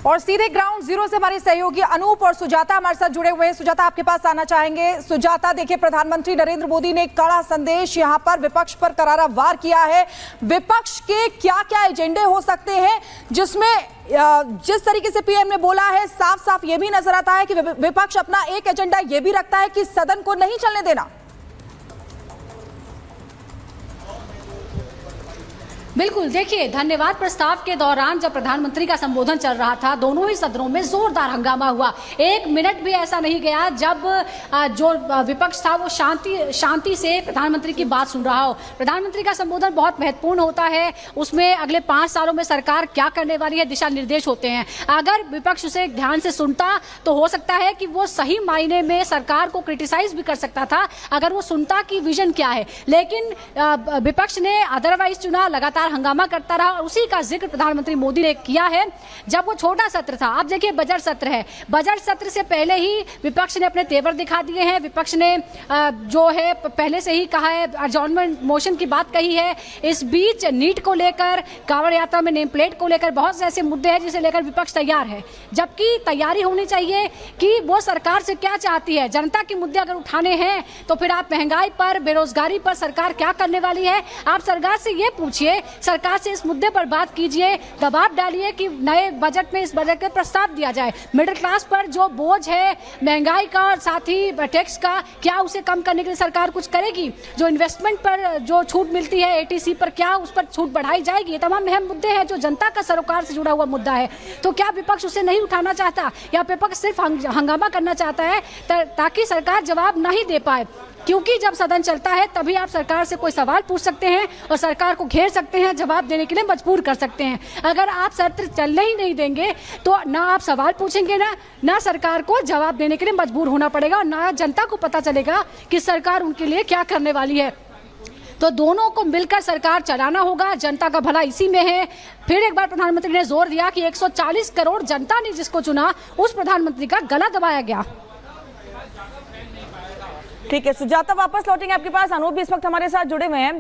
और सीधे ground zero से हमारे सहयोगी अनूप और सुजाता हमारे साथ जुड़े हुए हैं। सुजाता, आपके पास आना चाहेंगे। सुजाता, देखिए, प्रधानमंत्री नरेंद्र मोदी ने एक कड़ा संदेश यहां पर विपक्ष पर करारा वार किया है। विपक्ष के क्या क्या एजेंडे हो सकते हैं, जिसमें जिस तरीके से पीएम ने बोला है, साफ साफ ये भी नजर आता है कि विपक्ष अपना एक एजेंडा ये भी रखता है कि सदन को नहीं चलने देना। बिल्कुल, देखिए, धन्यवाद प्रस्ताव के दौरान जब प्रधानमंत्री का संबोधन चल रहा था, दोनों ही सदनों में जोरदार हंगामा हुआ। एक मिनट भी ऐसा नहीं गया जब जो विपक्ष था वो शांति से प्रधानमंत्री की बात सुन रहा हो। प्रधानमंत्री का संबोधन बहुत महत्वपूर्ण होता है, उसमें अगले 5 सालों में सरकार क्या करने वाली है दिशा निर्देश होते हैं। अगर विपक्ष उसे ध्यान से सुनता तो हो सकता है कि वो सही मायने में सरकार को क्रिटिसाइज भी कर सकता था, अगर वो सुनता कि विजन क्या है। लेकिन विपक्ष ने अदरवाइज चुना, लगातार हंगामा करता रहा, और उसी का जिक्र प्रधानमंत्री मोदी ने किया है जब वो छोटा सत्र था। अब देखिए, बजट सत्र है, बजट सत्र से पहले ही विपक्ष ने अपने तेवर दिखा दिए हैं। विपक्ष ने जो है पहले से ही कहा है, एडजॉर्नमेंट मोशन की बात कही है। इस बीच नीट को लेकर, कांवड़ यात्रा में नेम प्लेट को लेकर बहुत से ऐसे मुद्दे हैं जिसे लेकर विपक्ष तैयार है, जबकि तैयारी होनी चाहिए कि वो सरकार से क्या चाहती है। जनता के मुद्दे अगर उठाने हैं तो फिर आप महंगाई पर, बेरोजगारी पर सरकार क्या करने वाली है, आप सरकार से ये पूछिए, सरकार से इस मुद्दे पर बात कीजिए, दबाव डालिए कि नए बजट में, इस बजट के प्रस्ताव दिया जाए। मिडिल क्लास पर जो बोझ है महंगाई का और साथ ही टैक्स का, क्या उसे कम करने के लिए सरकार कुछ करेगी? जो इन्वेस्टमेंट पर जो छूट मिलती है एटीसी पर, क्या उस पर छूट बढ़ाई जाएगी? ये तमाम अहम मुद्दे हैं जो जनता का सरोकार से जुड़ा हुआ मुद्दा है। तो क्या विपक्ष उसे नहीं उठाना चाहता, या विपक्ष सिर्फ हंगामा करना चाहता है ताकि सरकार जवाब नहीं दे पाए? क्योंकि जब सदन चलता है तभी आप सरकार से कोई सवाल पूछ सकते हैं और सरकार को घेर सकते हैं, जवाब देने के लिए मजबूर कर सकते हैं। अगर आप सत्र चलने ही नहीं देंगे तो ना आप सवाल पूछेंगे, ना सरकार को जवाब देने के लिए मजबूर होना पड़ेगा, और ना जनता को पता चलेगा कि सरकार उनके लिए क्या करने वाली है। तो दोनों को मिलकर सरकार चलाना होगा, जनता का भला इसी में है। फिर एक बार प्रधानमंत्री ने जोर दिया कि 140 करोड़ जनता ने जिसको चुना, उस प्रधानमंत्री का गला दबाया गया। ठीक है सुजाता, वापस लौटेंगे आपके पास। अनूप भी इस वक्त हमारे साथ जुड़े हुए हैं।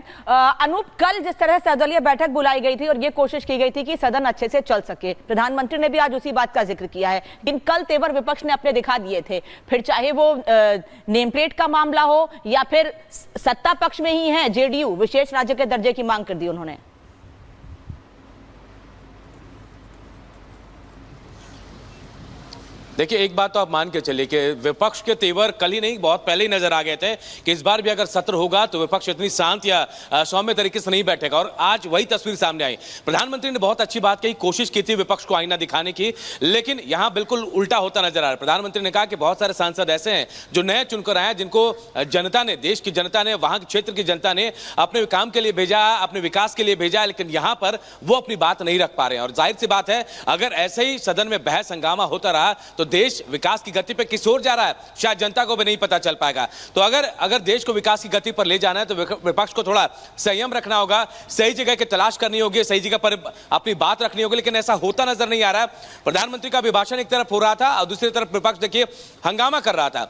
अनूप, कल जिस तरह सर्वदलीय बैठक बुलाई गई थी और ये कोशिश की गई थी कि सदन अच्छे से चल सके, प्रधानमंत्री ने भी आज उसी बात का जिक्र किया है, लेकिन कल तेवर विपक्ष ने अपने दिखा दिए थे। फिर चाहे वो नेम प्लेट का मामला हो या फिर सत्ता पक्ष में ही है जेडीयू, विशेष राज्य के दर्जे की मांग कर दी उन्होंने। देखिए, एक बात तो आप मान के चलिए कि विपक्ष के तेवर कल ही नहीं, बहुत पहले ही नजर आ गए थे कि इस बार भी अगर सत्र होगा तो विपक्ष इतनी शांत या सौम्य तरीके से नहीं बैठेगा, और आज वही तस्वीर सामने आई। प्रधानमंत्री ने बहुत अच्छी बात कही, कोशिश की थी विपक्ष को आईना दिखाने की, लेकिन यहां बिल्कुल उल्टा होता नजर आ रहा है। प्रधानमंत्री ने कहा कि बहुत सारे सांसद ऐसे हैं जो नए चुनकर आए हैं, जिनको जनता ने, देश की जनता ने, वहां के क्षेत्र की जनता ने अपने काम के लिए भेजा, अपने विकास के लिए भेजा, लेकिन यहां पर वो अपनी बात नहीं रख पा रहे हैं। और जाहिर सी बात है, अगर ऐसे ही सदन में बहस हंगामा होता रहा तो देश विकास की गति पे किस ओर जा रहा है शायद जनता को भी नहीं पता चल पाएगा। तो अगर देश को विकास की गति पर ले जाना है तो विपक्ष को थोड़ा संयम रखना होगा, सही जगह की तलाश करनी होगी, सही जगह पर अपनी बात रखनी होगी, लेकिन ऐसा होता नजर नहीं आ रहा है। प्रधानमंत्री का अभिभाषण एक तरफ हो रहा था और दूसरी तरफ विपक्ष देखिए हंगामा कर रहा था।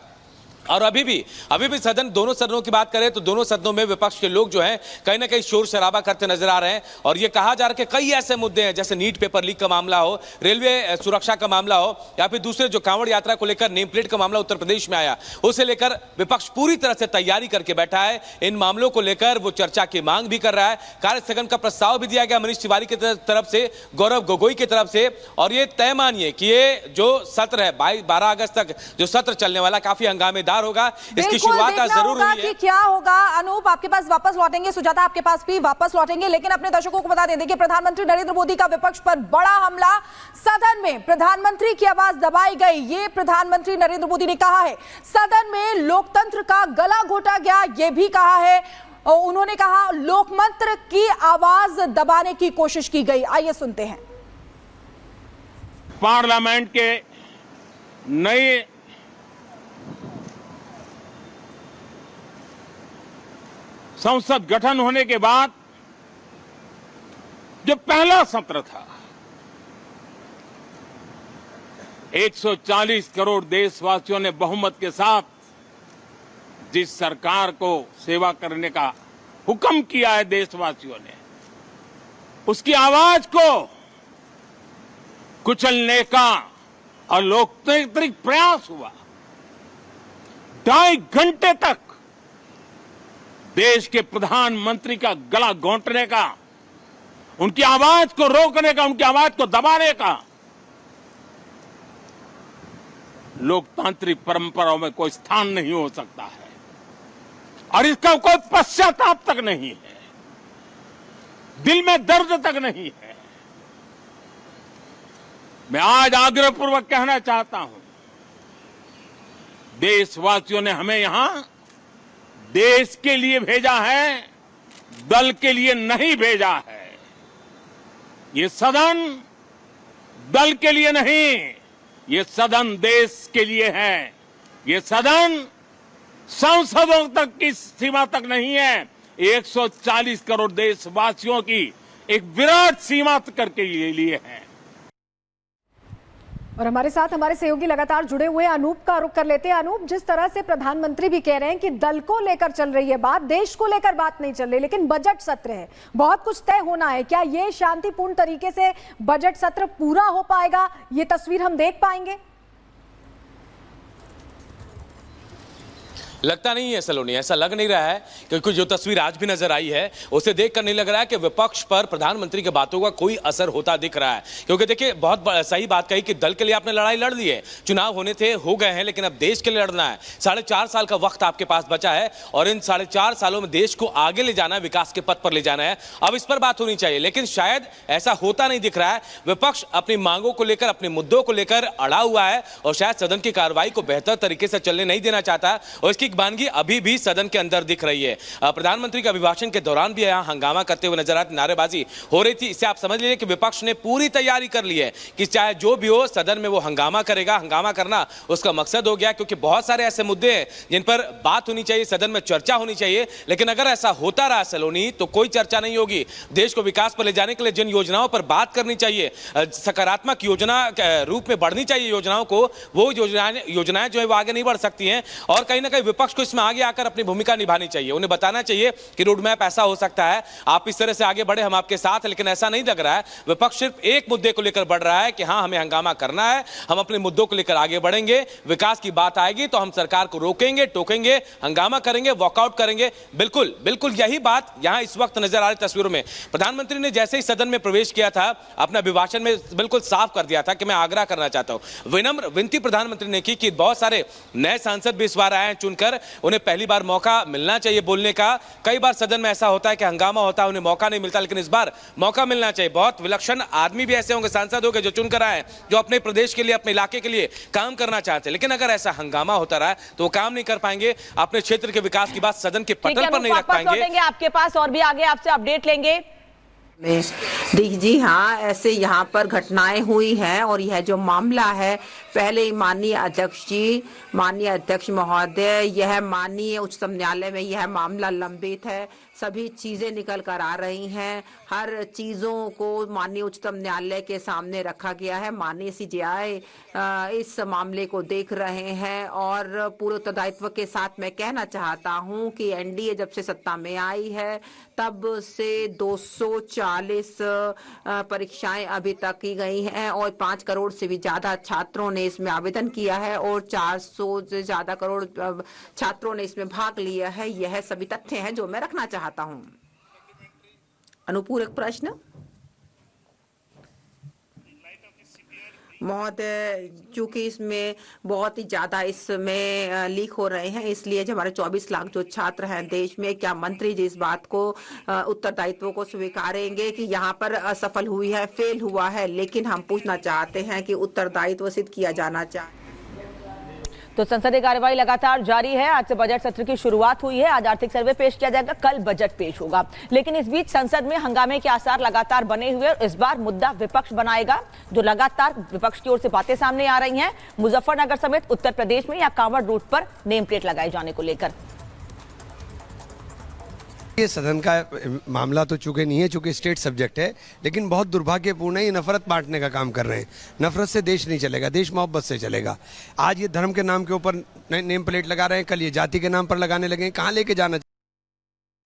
और अभी भी सदन, दोनों सदनों की बात करें तो दोनों सदनों में विपक्ष के लोग जो हैं कहीं ना कहीं शोर शराबा करते नजर आ रहे हैं, और ये कहा जा रहा है कि कई ऐसे मुद्दे हैं, जैसे नीट पेपर लीक का मामला हो, रेलवे सुरक्षा का मामला हो, या फिर दूसरे जो कांवड़ यात्रा को लेकर नेम प्लेट का मामला उत्तर प्रदेश में आया, उसे लेकर विपक्ष पूरी तरह से तैयारी करके बैठा है। इन मामलों को लेकर वो चर्चा की मांग भी कर रहा है। कार्य स्थगन का प्रस्ताव भी दिया गया मनीष तिवारी की तरफ से, गौरव गोगोई की तरफ से, और ये तय मानिए कि ये जो सत्र है 12 अगस्त तक जो सत्र चलने वाला काफी हंगामेदार होगा। शुरुआत जरूर हुई है कि क्या होगा। अनूप, आपके पास वापस लौटेंगे, सुजाता आपके पास भी वापस लौटेंगे, लेकिन अपने दर्शकों को बता दें, देखिए, प्रधानमंत्री नरेंद्र मोदी का विपक्ष पर बड़ा हमला, सदन में प्रधानमंत्री की आवाज दबाई गई, ये प्रधानमंत्री नरेंद्र मोदी ने कहा है। सदन में लोकतंत्र का गला घोटा गया, ये भी कहा है। और उन्होंने कहा लोकतंत्र की आवाज दबाने की कोशिश की गई। आइए सुनते हैं। पार्लियामेंट के नए संसद गठन होने के बाद जो पहला सत्र था, 140 करोड़ देशवासियों ने बहुमत के साथ जिस सरकार को सेवा करने का हुक्म किया है देशवासियों ने, उसकी आवाज को कुचलने का अलोकतांत्रिक प्रयास हुआ। 2.5 घंटे तक देश के प्रधानमंत्री का गला घोंटने का, उनकी आवाज को रोकने का, उनकी आवाज को दबाने का लोकतांत्रिक परंपराओं में कोई स्थान नहीं हो सकता है और इसका कोई पश्चाताप तक नहीं है, दिल में दर्द तक नहीं है। मैं आज आग्रहपूर्वक कहना चाहता हूं, देशवासियों ने हमें यहां देश के लिए भेजा है, दल के लिए नहीं भेजा है। ये सदन दल के लिए नहीं, ये सदन देश के लिए है। ये सदन संसदों तक की सीमा तक नहीं है, 140 करोड़ देशवासियों की एक विराट सीमा करके लिए है। और हमारे साथ हमारे सहयोगी लगातार जुड़े हुए अनूप का रुख कर लेते हैं। अनूप, जिस तरह से प्रधानमंत्री भी कह रहे हैं कि दल को लेकर चल रही है बात, देश को लेकर बात नहीं चल रही, लेकिन बजट सत्र है, बहुत कुछ तय होना है। क्या ये शांतिपूर्ण तरीके से बजट सत्र पूरा हो पाएगा? ये तस्वीर हम देख पाएंगे? लगता नहीं है सलोनी, ऐसा लग नहीं रहा है, क्योंकि जो तस्वीर आज भी नजर आई है उसे देखकर नहीं लग रहा है कि विपक्ष पर प्रधानमंत्री की बातों का कोई असर होता दिख रहा है। क्योंकि देखिए, बहुत सही बात कही कि दल के लिए आपने लड़ाई लड़ ली है, चुनाव होने थे, हो गए हैं, लेकिन अब देश के लिए लड़ना है। 4.5 साल का वक्त आपके पास बचा है और इन 4.5 सालों में देश को आगे ले जाना है, विकास के पथ पर ले जाना है। अब इस पर बात होनी चाहिए, लेकिन शायद ऐसा होता नहीं दिख रहा है। विपक्ष अपनी मांगों को लेकर, अपने मुद्दों को लेकर अड़ा हुआ है और शायद सदन की कार्रवाई को बेहतर तरीके से चलने नहीं देना चाहता और इसकी वानगी अभी भी सदन के अंदर दिख रही है। प्रधानमंत्री के अभिभाषण के दौरान भी यहां हंगामा करते हुए नजर आते, नारेबाजी हो रही थी। इससे आप समझ लीजिए कि विपक्ष ने पूरी तैयारी कर ली है कि चाहे जो भी हो, सदन में वो हंगामा करेगा। हंगामा करना उसका मकसद हो गया, क्योंकि बहुत सारे ऐसे मुद्दे हैं जिन पर बात होनी चाहिए, सदन में चर्चा होनी चाहिए। लेकिन अगर ऐसा होता रहा सलोनी, तो कोई चर्चा नहीं होगी। देश को विकास पर ले जाने के लिए जिन योजनाओं पर बात करनी चाहिए, सकारात्मक योजना रूप में बढ़नी चाहिए योजनाओं को, वो योजनाएं जो है वो आगे नहीं बढ़ सकती हैं। और कहीं ना कहीं विपक्ष को इसमें आगे आकर अपनी भूमिका निभानी चाहिए। उन्हें बताना चाहिए कि रोड मैप ऐसा हो सकता है, आप इस तरह से आगे बढ़े, हम आपके साथ हैं। लेकिन ऐसा नहीं लग रहा है। विपक्ष सिर्फ एक मुद्दे को लेकर बढ़ रहा है कि हां, हमें हंगामा करना है, हम अपने मुद्दों को लेकर आगे बढ़ेंगे, विकास की बात आएगी तो हम सरकार को रोकेंगे, टोकेंगे, हंगामा करेंगे, वॉकआउट करेंगे। बिल्कुल बिल्कुल यही बात यहां इस वक्त नजर आ रही तस्वीरों में। प्रधानमंत्री ने जैसे ही सदन में प्रवेश किया था, अपने अभिभाषण में बिल्कुल साफ कर दिया था कि मैं आग्रह करना चाहता हूं। विनम्र विनती प्रधानमंत्री ने की कि बहुत सारे नए सांसद भी इस बार आए हैं चुनकर, उन्हें पहली बार मौका मिलना चाहिए बोलने का। कई बार सदन में ऐसा होता है कि हंगामा होता है, उन्हें मौका नहीं मिलता, लेकिन इस बार मौका मिलना चाहिए। बहुत विलक्षण आदमी भी ऐसे होंगे, सांसद होंगे जो चुनकर आए, जो अपने प्रदेश के लिए, अपने इलाके के लिए काम करना चाहते हैं। लेकिन अगर ऐसा हंगामा होता रहा तो वो काम नहीं कर पाएंगे, अपने क्षेत्र के विकास की बात सदन के पटल पर नहीं रख पाएंगे। आपके पास और भी आगे आपसे अपडेट लेंगे। जी हाँ, ऐसे यहाँ पर घटनाएं हुई हैं और यह जो मामला है, पहले माननीय अध्यक्ष महोदय, यह माननीय उच्चतम न्यायालय में यह मामला लंबित है, सभी चीजें निकल कर आ रही हैं, हर चीजों को माननीय उच्चतम न्यायालय के सामने रखा गया है। माननीय सीजेआई इस मामले को देख रहे हैं और पूरे उत्तरदायित्व के साथ मैं कहना चाहता हूं कि एनडीए जब से सत्ता में आई है तब से 240 परीक्षाएं अभी तक की गई हैं और 5 करोड़ से भी ज्यादा छात्रों ने इसमें आवेदन किया है और 400 से ज्यादा करोड़ छात्रों ने इसमें भाग लिया है। यह सभी तथ्य हैं जो मैं रखना चाहता हूं। अनुपूरक प्रश्न महोदय, चूंकि इसमें बहुत ही ज्यादा इसमें लीक हो रहे हैं, इसलिए जो हमारे 24 लाख जो छात्र हैं देश में, क्या मंत्री जी इस बात को उत्तरदायित्व को स्वीकारेंगे कि यहाँ पर असफल हुई है, फेल हुआ है? लेकिन हम पूछना चाहते हैं कि उत्तरदायित्व सिद्ध किया जाना चाहिए। तो संसदीय कार्यवाही लगातार जारी है। आज से बजट सत्र की शुरुआत हुई है। आज आर्थिक सर्वे पेश किया जाएगा, कल बजट पेश होगा। लेकिन इस बीच संसद में हंगामे के आसार लगातार बने हुए और इस बार मुद्दा विपक्ष बनाएगा, जो लगातार विपक्ष की ओर से बातें सामने आ रही हैं, मुजफ्फरनगर समेत उत्तर प्रदेश में या कांवड़ रूट पर नेम प्लेट लगाए जाने को लेकर। ये सदन का मामला तो चूंकि नहीं है, चूंकि स्टेट सब्जेक्ट है, लेकिन बहुत दुर्भाग्यपूर्ण है, ये नफरत बांटने का काम कर रहे हैं। नफरत से देश नहीं चलेगा, देश मोहब्बत से चलेगा। आज ये धर्म के नाम के ऊपर नेम प्लेट लगा रहे हैं, कल ये जाति के नाम पर लगाने लगे, कहाँ लेके जाना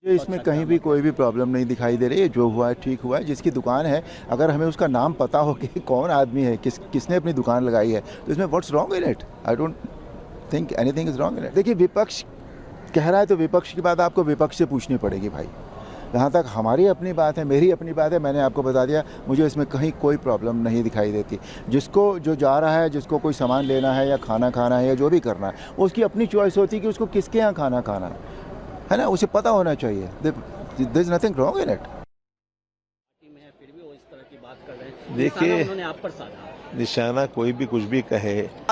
मुझे इसमें कहीं भी कोई भी प्रॉब्लम नहीं दिखाई दे रही है। जो हुआ है ठीक हुआ है। जिसकी दुकान है, अगर हमें उसका नाम पता हो कि कौन आदमी है, किसने अपनी दुकान लगाई है, तो इसमें what's wrong in it? I don't think anything is wrong in it. देखिए, विपक्ष कह रहा है तो विपक्ष की बात आपको विपक्ष से पूछनी पड़ेगी भाई। जहाँ तक हमारी अपनी बात है, मेरी अपनी बात है, मैंने आपको बता दिया, मुझे इसमें कहीं कोई प्रॉब्लम नहीं दिखाई देती। जिसको जो जा रहा है, जिसको कोई सामान लेना है या खाना खाना है या जो भी करना है, उसकी अपनी चॉइस होती है कि उसको किसके यहाँ खाना खाना है ना, उसे पता होना चाहिए। There is nothing wrong in it. देखिए, निशाना कोई भी कुछ भी कहे,